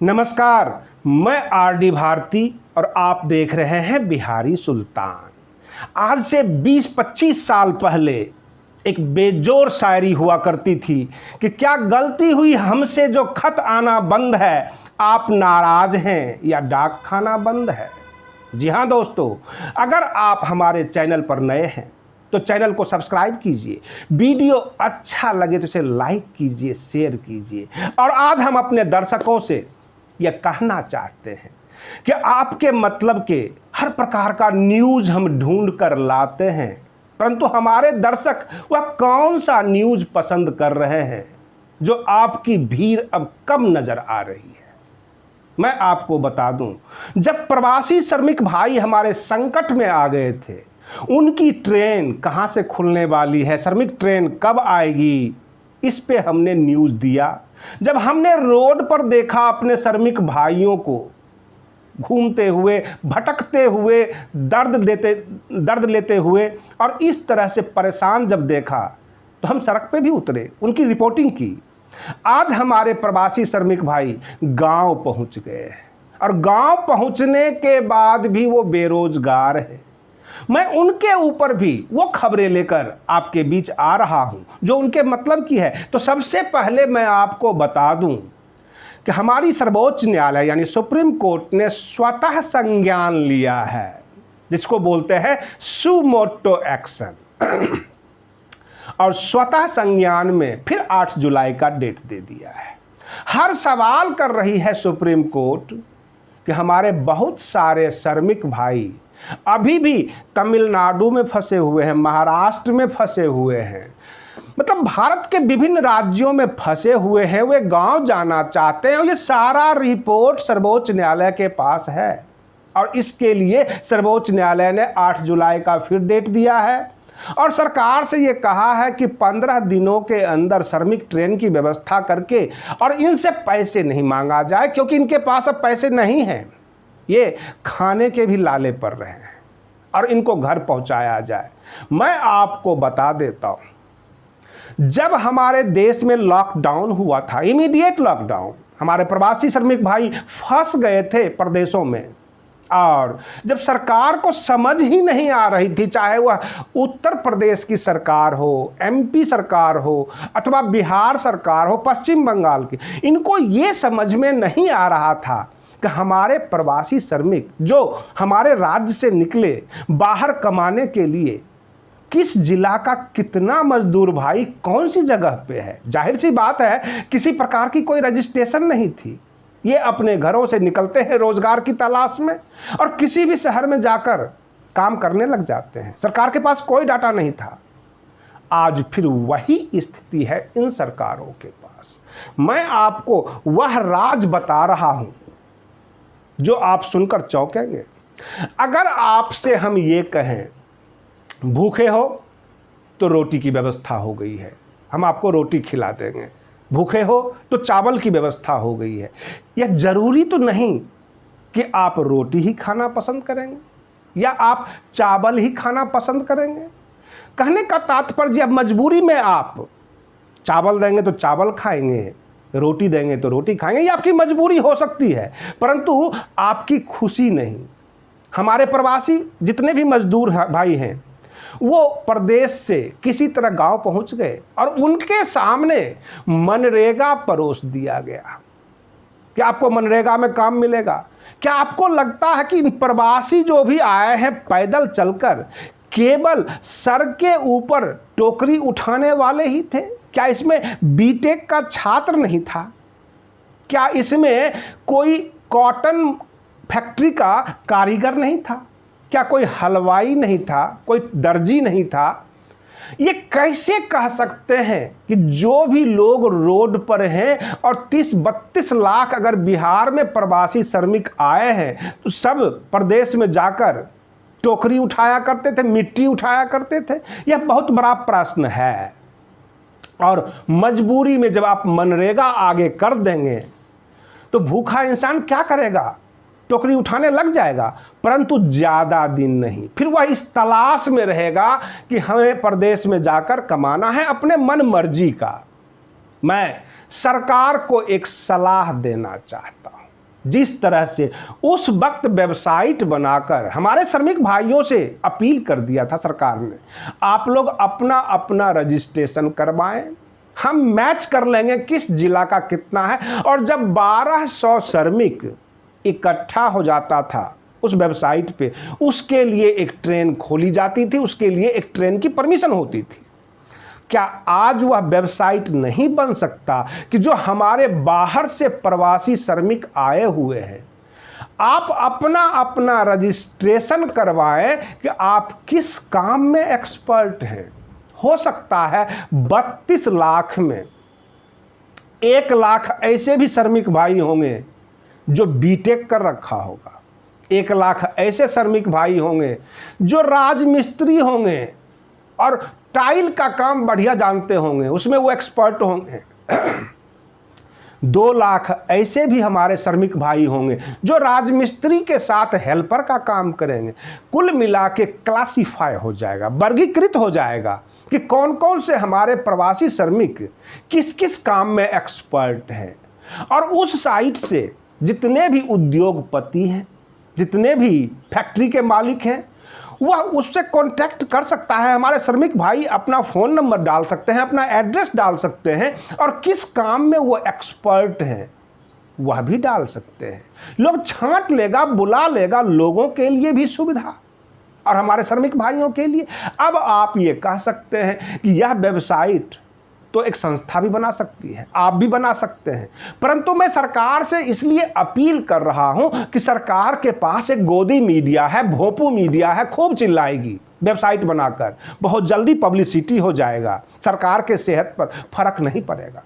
नमस्कार, मैं आरडी भारती और आप देख रहे हैं बिहारी सुल्तान। आज से 20-25 साल पहले एक बेजोर शायरी हुआ करती थी कि क्या गलती हुई हमसे जो खत आना बंद है, आप नाराज हैं या डाक खाना बंद है। जी हाँ दोस्तों, अगर आप हमारे चैनल पर नए हैं तो चैनल को सब्सक्राइब कीजिए, वीडियो अच्छा लगे तो इसे लाइक कीजिए, शेयर कीजिए। और आज हम अपने दर्शकों से यह कहना चाहते हैं कि आपके मतलब के हर प्रकार का न्यूज़ हम ढूंढ कर लाते हैं, परंतु हमारे दर्शक वह कौन सा न्यूज़ पसंद कर रहे हैं जो आपकी भीड़ अब कम नज़र आ रही है। मैं आपको बता दूं, जब प्रवासी श्रमिक भाई हमारे संकट में आ गए थे, उनकी ट्रेन कहां से खुलने वाली है, श्रमिक ट्रेन कब आएगी, इस पे हमने न्यूज़ दिया। जब हमने रोड पर देखा अपने श्रमिक भाइयों को घूमते हुए, भटकते हुए, दर्द लेते हुए और इस तरह से परेशान जब देखा तो हम सड़क पे भी उतरे, उनकी रिपोर्टिंग की। आज हमारे प्रवासी श्रमिक भाई गांव पहुंच गए और गांव पहुंचने के बाद भी वो बेरोजगार है। मैं उनके ऊपर भी वो खबरें लेकर आपके बीच आ रहा हूं जो उनके मतलब की है। तो सबसे पहले मैं आपको बता दूं कि हमारी सर्वोच्च न्यायालय यानी सुप्रीम कोर्ट ने स्वतः संज्ञान लिया है, जिसको बोलते हैं सुमोटो एक्शन। और स्वतः संज्ञान में फिर 8 जुलाई का डेट दे दिया है। हर सवाल कर रही है सुप्रीम कोर्ट कि हमारे बहुत सारे श्रमिक भाई अभी भी तमिलनाडु में फंसे हुए हैं, महाराष्ट्र में फंसे हुए हैं, मतलब भारत के विभिन्न राज्यों में फंसे हुए हैं, वे गांव जाना चाहते हैं। और ये सारा रिपोर्ट सर्वोच्च न्यायालय के पास है और इसके लिए सर्वोच्च न्यायालय ने 8 जुलाई का फिर डेट दिया है और सरकार से ये कहा है कि 15 दिनों के अंदर श्रमिक ट्रेन की व्यवस्था करके और इनसे पैसे नहीं मांगा जाए, क्योंकि इनके पास अब पैसे नहीं हैं, ये खाने के भी लाले पड़ रहे हैं, और इनको घर पहुंचाया जाए। मैं आपको बता देता हूं, जब हमारे देश में लॉकडाउन हुआ था, इमीडिएट लॉकडाउन, हमारे प्रवासी श्रमिक भाई फंस गए थे प्रदेशों में, और जब सरकार को समझ ही नहीं आ रही थी, चाहे वह उत्तर प्रदेश की सरकार हो, एमपी सरकार हो अथवा बिहार सरकार हो, पश्चिम बंगाल की, इनको ये समझ में नहीं आ रहा था कि हमारे प्रवासी श्रमिक जो हमारे राज्य से निकले बाहर कमाने के लिए, किस जिला का कितना मजदूर भाई कौन सी जगह पे है। जाहिर सी बात है, किसी प्रकार की कोई रजिस्ट्रेशन नहीं थी, ये अपने घरों से निकलते हैं रोजगार की तलाश में और किसी भी शहर में जाकर काम करने लग जाते हैं। सरकार के पास कोई डाटा नहीं था। आज फिर वही स्थिति है इन सरकारों के पास। मैं आपको वह राज बता रहा हूं जो आप सुनकर चौंकेंगे। अगर आपसे हम ये कहें भूखे हो तो रोटी की व्यवस्था हो गई है, हम आपको रोटी खिला देंगे, भूखे हो तो चावल की व्यवस्था हो गई है। यह जरूरी तो नहीं कि आप रोटी ही खाना पसंद करेंगे या आप चावल ही खाना पसंद करेंगे। कहने का तात्पर्य, अब मजबूरी में आप चावल देंगे तो चावल खाएंगे, रोटी देंगे तो रोटी खाएंगे, ये आपकी मजबूरी हो सकती है, परंतु आपकी खुशी नहीं। हमारे प्रवासी जितने भी मजदूर भाई हैं, वो प्रदेश से किसी तरह गांव पहुंच गए और उनके सामने मनरेगा परोस दिया गया कि आपको मनरेगा में काम मिलेगा। क्या आपको लगता है कि इन प्रवासी जो भी आए हैं पैदल चलकर केवल सर के ऊपर टोकरी उठाने वाले ही थे? क्या इसमें बीटेक का छात्र नहीं था? क्या इसमें कोई कॉटन फैक्ट्री का कारीगर नहीं था? क्या कोई हलवाई नहीं था? कोई दर्जी नहीं था? ये कैसे कह सकते हैं कि जो भी लोग रोड पर हैं और 30-32 लाख अगर बिहार में प्रवासी श्रमिक आए हैं तो सब प्रदेश में जाकर टोकरी उठाया करते थे, मिट्टी उठाया करते थे? यह बहुत बड़ा प्रश्न है। और मजबूरी में जब आप मनरेगा आगे कर देंगे तो भूखा इंसान क्या करेगा? टोकरी उठाने लग जाएगा, परंतु ज़्यादा दिन नहीं। फिर वह इस तलाश में रहेगा कि हमें प्रदेश में जाकर कमाना है अपने मन मर्जी का। मैं सरकार को एक सलाह देना चाहता हूँ, जिस तरह से उस वक्त वेबसाइट बनाकर हमारे श्रमिक भाइयों से अपील कर दिया था सरकार ने, आप लोग अपना अपना रजिस्ट्रेशन करवाएं, हम मैच कर लेंगे किस जिला का कितना है। और जब 1200 श्रमिक इकट्ठा हो जाता था उस वेबसाइट पे, उसके लिए एक ट्रेन खोली जाती थी, उसके लिए एक ट्रेन की परमिशन होती थी। क्या आज वह वेबसाइट नहीं बन सकता कि जो हमारे बाहर से प्रवासी श्रमिक आए हुए हैं, आप अपना अपना रजिस्ट्रेशन करवाएं कि आप किस काम में एक्सपर्ट हैं। हो सकता है 32 लाख में 1 लाख ऐसे भी श्रमिक भाई होंगे जो बीटेक कर रखा होगा, 1 लाख ऐसे श्रमिक भाई होंगे जो राजमिस्त्री होंगे और टाइल का काम बढ़िया जानते होंगे, उसमें वो एक्सपर्ट होंगे। 2 लाख ऐसे भी हमारे श्रमिक भाई होंगे जो राजमिस्त्री के साथ हेल्पर का काम करेंगे। कुल मिला के क्लासिफाई हो जाएगा, वर्गीकृत हो जाएगा कि कौन कौन से हमारे प्रवासी श्रमिक किस किस काम में एक्सपर्ट हैं। और उस साइट से जितने भी उद्योगपति हैं, जितने भी फैक्ट्री के मालिक हैं, वह उससे कांटेक्ट कर सकता है। हमारे श्रमिक भाई अपना फ़ोन नंबर डाल सकते हैं, अपना एड्रेस डाल सकते हैं, और किस काम में वो एक्सपर्ट हैं वह भी डाल सकते हैं। लोग छांट लेगा, बुला लेगा, लोगों के लिए भी सुविधा और हमारे श्रमिक भाइयों के लिए। अब आप ये कह सकते हैं कि यह वेबसाइट तो एक संस्था भी बना सकती है, आप भी बना सकते हैं, परंतु मैं सरकार से इसलिए अपील कर रहा हूं कि सरकार के पास एक गोदी मीडिया है, भोंपू मीडिया है, खूब चिल्लाएगी वेबसाइट बनाकर, बहुत जल्दी पब्लिसिटी हो जाएगा, सरकार के सेहत पर फर्क नहीं पड़ेगा।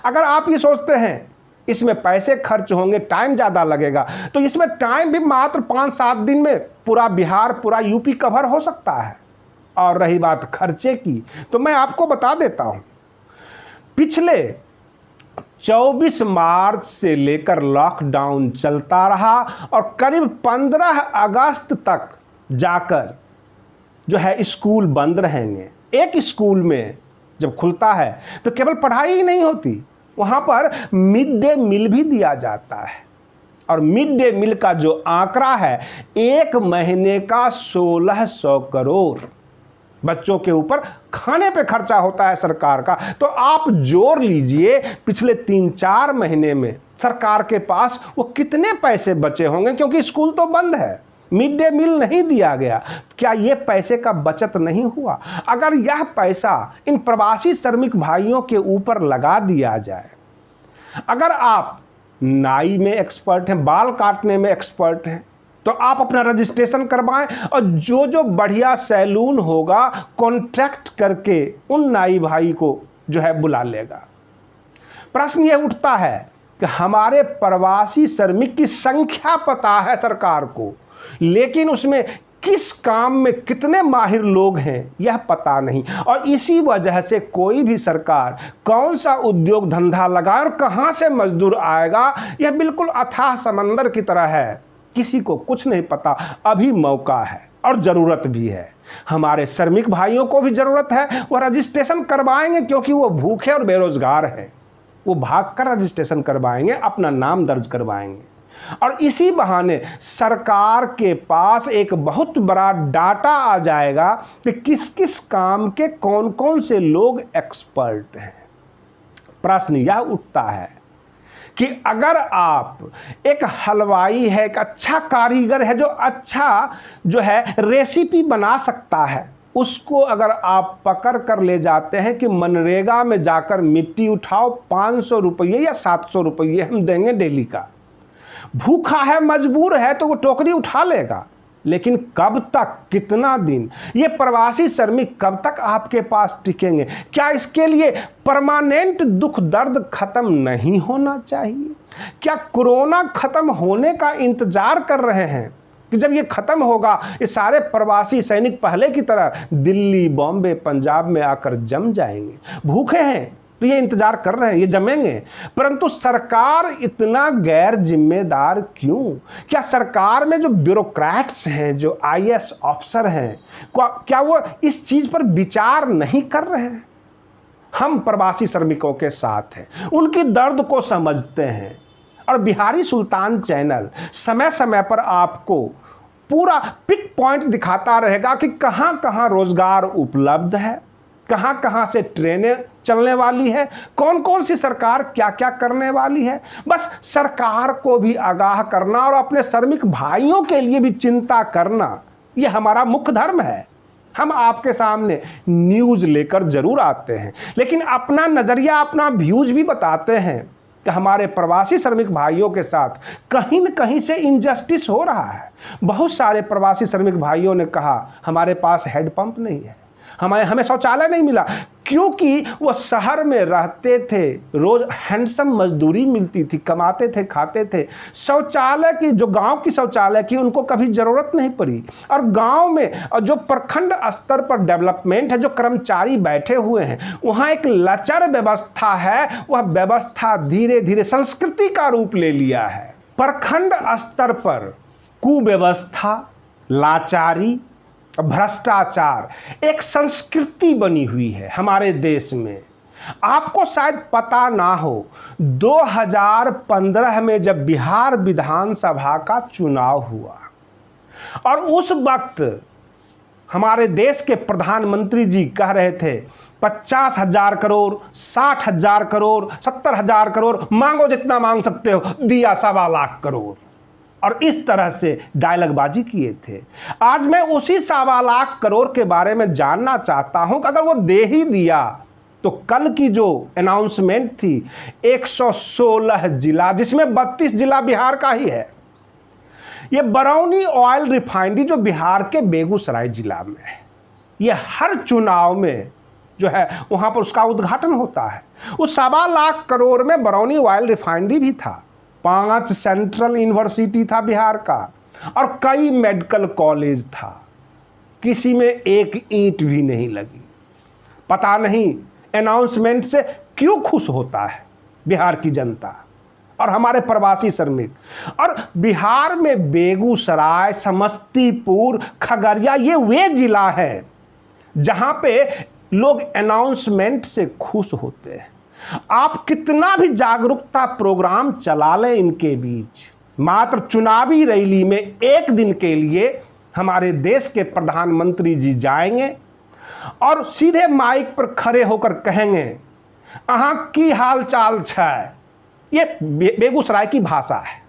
अगर आप ये सोचते हैं इसमें पैसे खर्च होंगे, टाइम ज़्यादा लगेगा, तो इसमें टाइम भी मात्र 5-7 दिन में पूरा बिहार, पूरा यूपी कवर हो सकता है। और रही बात खर्चे की, तो मैं आपको बता देता हूं, पिछले 24 मार्च से लेकर लॉकडाउन चलता रहा और करीब 15 अगस्त तक जाकर जो है स्कूल बंद रहेंगे। एक स्कूल में जब खुलता है तो केवल पढ़ाई ही नहीं होती, वहाँ पर मिड डे मील भी दिया जाता है। और मिड डे मील का जो आंकड़ा है, 1 महीने का 1600 करोड़ बच्चों के ऊपर खाने पे खर्चा होता है सरकार का। तो आप जोड़ लीजिए पिछले 3-4 महीने में सरकार के पास वो कितने पैसे बचे होंगे, क्योंकि स्कूल तो बंद है, मिड डे मील नहीं दिया गया। क्या ये पैसे का बचत नहीं हुआ? अगर यह पैसा इन प्रवासी श्रमिक भाइयों के ऊपर लगा दिया जाए, अगर आप नाई में एक्सपर्ट हैं, बाल काटने में एक्सपर्ट हैं, तो आप अपना रजिस्ट्रेशन करवाएं और जो जो बढ़िया सैलून होगा कॉन्ट्रैक्ट करके उन नाई भाई को जो है बुला लेगा। प्रश्न यह उठता है कि हमारे प्रवासी श्रमिक की संख्या पता है सरकार को, लेकिन उसमें किस काम में कितने माहिर लोग हैं यह पता नहीं। और इसी वजह से कोई भी सरकार कौन सा उद्योग धंधा लगाए और कहाँ से मजदूर आएगा, यह बिल्कुल अथाह समंदर की तरह है, किसी को कुछ नहीं पता। अभी मौका है और ज़रूरत भी है, हमारे श्रमिक भाइयों को भी ज़रूरत है, वह रजिस्ट्रेशन करवाएंगे क्योंकि वो भूखे और बेरोजगार हैं, वो भाग कर रजिस्ट्रेशन करवाएंगे, अपना नाम दर्ज करवाएंगे। और इसी बहाने सरकार के पास एक बहुत बड़ा डाटा आ जाएगा कि किस किस काम के कौन कौन से लोग एक्सपर्ट हैं। प्रश्न यह उठता है कि अगर आप एक हलवाई है, एक अच्छा कारीगर है, जो अच्छा जो है रेसिपी बना सकता है, उसको अगर आप पकड़ कर ले जाते हैं कि मनरेगा में जाकर मिट्टी उठाओ, 500 रुपये या 700 रुपये हम देंगे डेली का, भूखा है, मजबूर है, तो वो टोकरी उठा लेगा। लेकिन कब तक, कितना दिन, ये प्रवासी श्रमिक कब तक आपके पास टिकेंगे? क्या इसके लिए परमानेंट दुख दर्द खत्म नहीं होना चाहिए? क्या कोरोना खत्म होने का इंतजार कर रहे हैं कि जब ये खत्म होगा ये सारे प्रवासी सैनिक पहले की तरह दिल्ली, बॉम्बे, पंजाब में आकर जम जाएंगे? भूखे हैं तो ये इंतजार कर रहे हैं, ये जमेंगे। परंतु सरकार इतना गैर जिम्मेदार क्यों? क्या सरकार में जो ब्यूरोक्रेट्स हैं, जो आईएएस अफसर हैं, क्या वो इस चीज पर विचार नहीं कर रहे हैं? हम प्रवासी श्रमिकों के साथ हैं, उनकी दर्द को समझते हैं, और बिहारी सुल्तान चैनल समय समय पर आपको पूरा पिक पॉइंट दिखाता रहेगा कि कहां कहां रोजगार उपलब्ध है, कहां कहां से ट्रेनें चलने वाली है, कौन कौन सी सरकार क्या क्या करने वाली है। बस सरकार को भी आगाह करना और अपने श्रमिक भाइयों के लिए भी चिंता करना, यह हमारा मुख्य धर्म है। हम आपके सामने न्यूज़ लेकर जरूर आते हैं, लेकिन अपना नज़रिया, अपना व्यूज भी बताते हैं कि हमारे प्रवासी श्रमिक भाइयों के साथ कहीं न कहीं से इनजस्टिस हो रहा है। बहुत सारे प्रवासी श्रमिक भाइयों ने कहा हमारे पास हैंडपंप नहीं है, हमें शौचालय नहीं मिला, क्योंकि वो शहर में रहते थे, रोज हैंडसम मजदूरी मिलती थी, कमाते थे, खाते थे। शौचालय की, जो गांव की शौचालय की, उनको कभी ज़रूरत नहीं पड़ी। और गांव में और जो प्रखंड स्तर पर डेवलपमेंट है, जो कर्मचारी बैठे हुए हैं, वहाँ एक लचर व्यवस्था है। वह व्यवस्था धीरे धीरे संस्कृति का रूप ले लिया है। प्रखंड स्तर पर कुव्यवस्था, लाचारी, भ्रष्टाचार एक संस्कृति बनी हुई है हमारे देश में। आपको शायद पता ना हो, 2015 में जब बिहार विधानसभा का चुनाव हुआ और उस वक्त हमारे देश के प्रधानमंत्री जी कह रहे थे 50,000 करोड़, 60,000 करोड़, 70,000 करोड़, मांगो जितना मांग सकते हो, दिया 1.25 लाख करोड़, और इस तरह से डायलॉगबाजी किए थे। आज मैं उसी 1.25 लाख करोड़ के बारे में जानना चाहता हूं कि अगर वो दे ही दिया तो कल की जो अनाउंसमेंट थी 116 जिला, जिसमें 32 जिला बिहार का ही है, ये बरौनी ऑयल रिफाइनरी जो बिहार के बेगूसराय जिला में है, ये हर चुनाव में जो है वहां पर उसका उद्घाटन होता है। उस 1.25 लाख करोड़ में बरौनी ऑयल रिफाइनरी भी था, 5 सेंट्रल यूनिवर्सिटी था बिहार का, और कई मेडिकल कॉलेज था। किसी में एक ईंट भी नहीं लगी। पता नहीं अनाउंसमेंट से क्यों खुश होता है बिहार की जनता और हमारे प्रवासी श्रमिक। और बिहार में बेगूसराय, समस्तीपुर, खगड़िया, ये वे जिला है जहां पे लोग अनाउंसमेंट से खुश होते हैं। आप कितना भी जागरूकता प्रोग्राम चला लें इनके बीच, मात्र चुनावी रैली में एक दिन के लिए हमारे देश के प्रधानमंत्री जी जाएंगे और सीधे माइक पर खड़े होकर कहेंगे अहाँ की हाल चाल छै। ये बेगूसराय की भाषा है।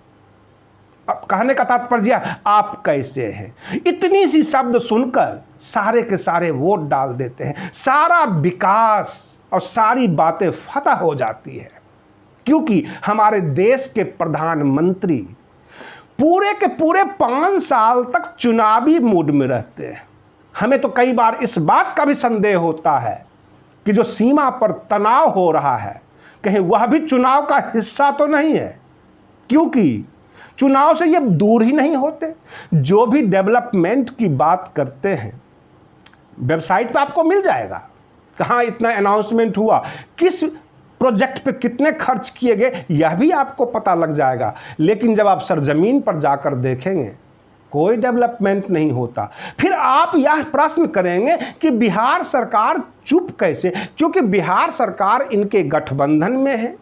अब कहने का तात्पर्य आप कैसे हैं। इतनी सी शब्द सुनकर सारे के सारे वोट डाल देते हैं, सारा विकास और सारी बातें फतह हो जाती है, क्योंकि हमारे देश के प्रधानमंत्री पूरे के पूरे 5 साल तक चुनावी मूड में रहते हैं। हमें तो कई बार इस बात का भी संदेह होता है कि जो सीमा पर तनाव हो रहा है, कहीं वह भी चुनाव का हिस्सा तो नहीं है, क्योंकि चुनाव से ये दूर ही नहीं होते। जो भी डेवलपमेंट की बात करते हैं वेबसाइट पे आपको मिल जाएगा, कहाँ इतना अनाउंसमेंट हुआ, किस प्रोजेक्ट पे कितने खर्च किए गए, यह भी आपको पता लग जाएगा। लेकिन जब आप सरजमीन पर जाकर देखेंगे कोई डेवलपमेंट नहीं होता। फिर आप यह प्रश्न करेंगे कि बिहार सरकार चुप कैसे, क्योंकि बिहार सरकार इनके गठबंधन में है।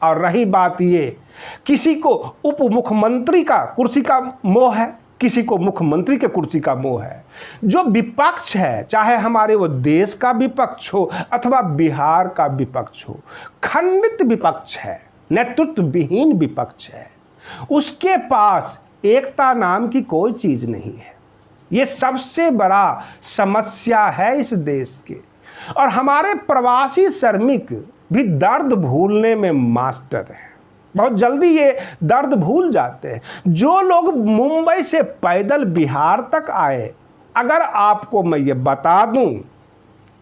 और रही बात ये, किसी को उप मुख्यमंत्री का कुर्सी का मोह है, किसी को मुख्यमंत्री के कुर्सी का मोह है। जो विपक्ष है, चाहे हमारे वो देश का विपक्ष हो अथवा बिहार का विपक्ष हो, खंडित विपक्ष है, नेतृत्व विहीन विपक्ष है। उसके पास एकता नाम की कोई चीज नहीं है। ये सबसे बड़ा समस्या है इस देश के। और हमारे प्रवासी श्रमिक भी दर्द भूलने में मास्टर हैं। बहुत जल्दी ये दर्द भूल जाते हैं। जो लोग मुंबई से पैदल बिहार तक आए, अगर आपको मैं ये बता दूं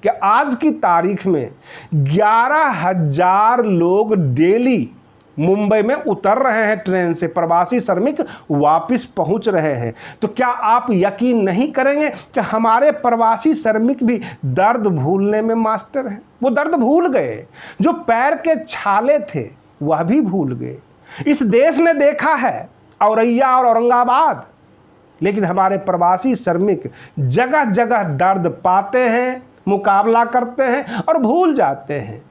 कि आज की तारीख में 11,000 लोग डेली मुंबई में उतर रहे हैं ट्रेन से, प्रवासी श्रमिक वापस पहुंच रहे हैं। तो क्या आप यकीन नहीं करेंगे कि हमारे प्रवासी श्रमिक भी दर्द भूलने में मास्टर हैं। वो दर्द भूल गए, जो पैर के छाले थे वह भी भूल गए। इस देश ने देखा है औरैया और औरंगाबाद, लेकिन हमारे प्रवासी श्रमिक जगह जगह दर्द पाते हैं, मुकाबला करते हैं और भूल जाते हैं।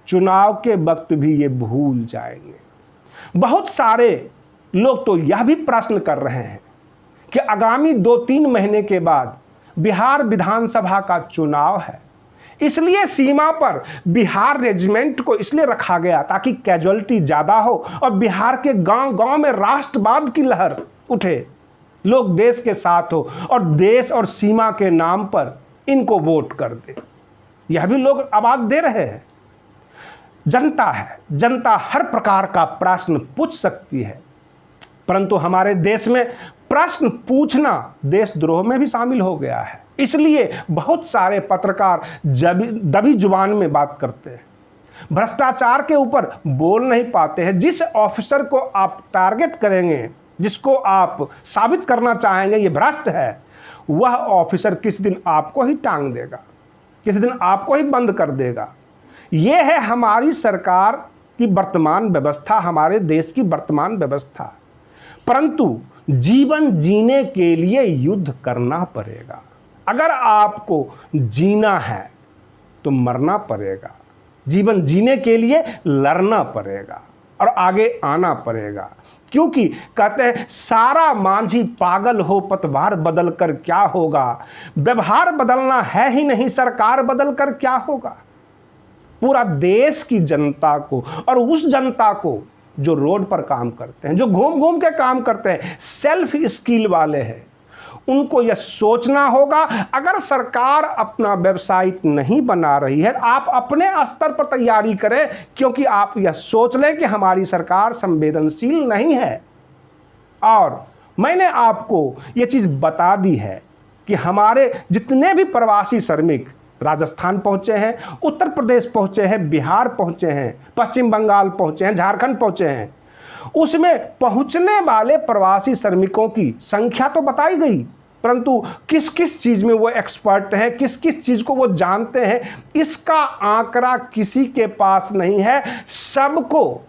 चुनाव के वक्त भी ये भूल जाएंगे। बहुत सारे लोग तो यह भी प्रश्न कर रहे हैं कि आगामी 2-3 महीने के बाद बिहार विधानसभा का चुनाव है, इसलिए सीमा पर बिहार रेजिमेंट को इसलिए रखा गया ताकि कैजुअलिटी ज़्यादा हो और बिहार के गांव गांव में राष्ट्रवाद की लहर उठे, लोग देश के साथ हो और देश और सीमा के नाम पर इनको वोट कर दे। यह भी लोग आवाज़ दे रहे हैं। जनता है, जनता हर प्रकार का प्रश्न पूछ सकती है, परंतु हमारे देश में प्रश्न पूछना देशद्रोह में भी शामिल हो गया है। इसलिए बहुत सारे पत्रकार दबी जुबान में बात करते हैं, भ्रष्टाचार के ऊपर बोल नहीं पाते हैं। जिस ऑफिसर को आप टारगेट करेंगे, जिसको आप साबित करना चाहेंगे ये भ्रष्ट है, वह ऑफिसर किसी दिन आपको ही टांग देगा, किसी दिन आपको ही बंद कर देगा। ये है हमारी सरकार की वर्तमान व्यवस्था, हमारे देश की वर्तमान व्यवस्था। परंतु जीवन जीने के लिए युद्ध करना पड़ेगा। अगर आपको जीना है तो मरना पड़ेगा, जीवन जीने के लिए लड़ना पड़ेगा और आगे आना पड़ेगा। क्योंकि कहते हैं सारा मांझी पागल हो, पतवार बदल कर क्या होगा। व्यवहार बदलना है ही नहीं, सरकार बदल कर क्या होगा। पूरा देश की जनता को और उस जनता को जो रोड पर काम करते हैं, जो घूम घूम के काम करते हैं, सेल्फ स्किल वाले हैं, उनको यह सोचना होगा। अगर सरकार अपना वेबसाइट नहीं बना रही है, आप अपने स्तर पर तैयारी करें, क्योंकि आप यह सोच लें कि हमारी सरकार संवेदनशील नहीं है। और मैंने आपको यह चीज़ बता दी है कि हमारे जितने भी प्रवासी श्रमिक राजस्थान पहुंचे हैं, उत्तर प्रदेश पहुंचे हैं, बिहार पहुंचे हैं, पश्चिम बंगाल पहुंचे हैं, झारखंड पहुंचे हैं, उसमें पहुंचने वाले प्रवासी श्रमिकों की संख्या तो बताई गई, परंतु किस किस चीज़ में वो एक्सपर्ट हैं, किस किस चीज़ को वो जानते हैं, इसका आंकड़ा किसी के पास नहीं है। सबको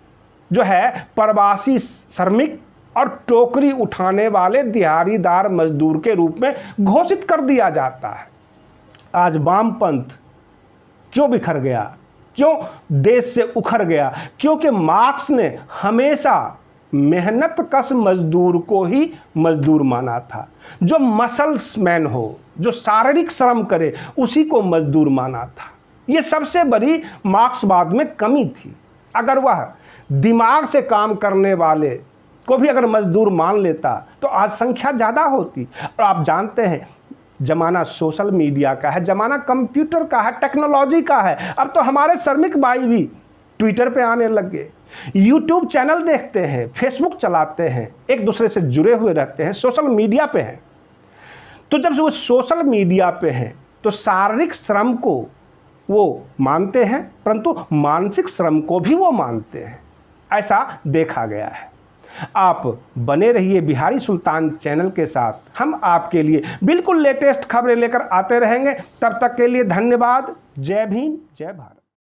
जो है प्रवासी श्रमिक और टोकरी उठाने वाले दिहाड़ीदार मजदूर के रूप में घोषित कर दिया जाता है। आज वामपंथ क्यों बिखर गया, क्यों देश से उखड़ गया? क्योंकि मार्क्स ने हमेशा मेहनत कश मजदूर को ही मजदूर माना था। जो मसल्समैन हो, जो शारीरिक श्रम करे, उसी को मजदूर माना था। ये सबसे बड़ी मार्क्सवाद में कमी थी। अगर वह दिमाग से काम करने वाले को भी अगर मजदूर मान लेता तो आज संख्या ज़्यादा होती। और आप जानते हैं जमाना सोशल मीडिया का है, जमाना कंप्यूटर का है, टेक्नोलॉजी का है। अब तो हमारे श्रमिक भाई भी ट्विटर पे आने लग गए, यूट्यूब चैनल देखते हैं, फेसबुक चलाते हैं, एक दूसरे से जुड़े हुए रहते हैं, सोशल मीडिया पे हैं। तो जब वो सोशल मीडिया पे हैं तो शारीरिक श्रम को वो मानते हैं, परंतु मानसिक श्रम को भी वो मानते हैं। ऐसा देखा गया है। आप बने रहिए बिहारी सुल्तान चैनल के साथ। हम आपके लिए बिल्कुल लेटेस्ट खबरें लेकर आते रहेंगे। तब तक के लिए धन्यवाद। जय भीम, जय भारत।